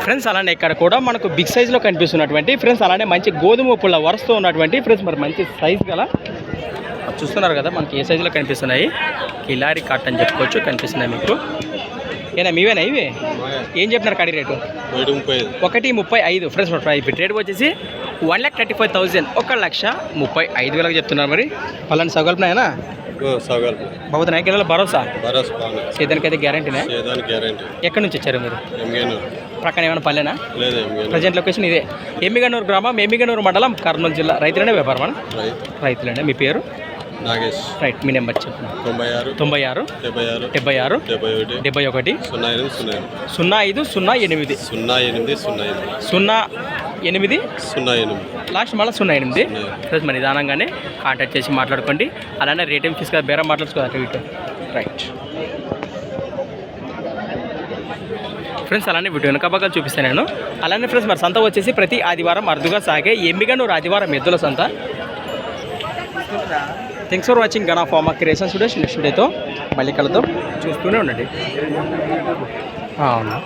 Friends అలానే ఇక్కడ కూడా మనకు బిగ్ సైజులో కనిపిస్తున్నటువంటి ఫ్రెండ్స్ అలానే మంచి గోధుమ పుల్ల వరుసతో ఉన్నటువంటి ఫ్రెండ్స్ మరి మంచి సైజు గల చూస్తున్నారు కదా మనకి ఏ సైజులో కనిపిస్తున్నాయి. కిలారి కట్ అని చెప్పుకోవచ్చు కనిపిస్తున్నాయి మీకు. ఏనా మీవేనా ఇవి? ఏం చెప్పినారు కడి రేటు? 1,35,000 ఫ్రెండ్స్. రేట్ వచ్చేసి 1,35,000 1,35,000 చెప్తున్నారు. మరి పలాని సగల్పునాయనా బాబు నాయకుల భరోసా సేదానికైతే గ్యారంటీనే. ఎక్కడి నుంచి వచ్చారు మీరు? ప్రక్కన ఏమైనా పల్లెనా? ప్రజెంట్ లొకేషన్ ఇదే ఎమ్మిగనూరు గ్రామం, ఎమ్మిగనూరు మండలం, కర్నూలు జిల్లా. రైతులనే వ్యాపారం? రైతులండి. మీ పేరు? నాగేష్. రైట్. మీ నెంబర్ చెప్పండి. 96 76 71 0508 లాస్ట్ మళ్ళీ 08. ప్లస్ మరి నిదానంగానే కాంటాక్ట్ చేసి మాట్లాడుకోండి. అలానే రేట్ ఏం తీసుకు బేరం మాట్లాడుకోవాలి అటు ఇటు. Right friends. అలానే వీటి వెనుక భాగాలు చూపిస్తాను నేను. అలానే ఫ్రెండ్స్ మరి సంత వచ్చేసి ప్రతి ఆదివారం అరుదుగా సాగే ఎమ్మిగనూరు ఆదివారం ఎద్దుల సంత. Thanks for watching Gana pharma creations today. Next డేతో మళ్ళీ కలుద్దాం. చూస్తూనే ఉండండి. అవును.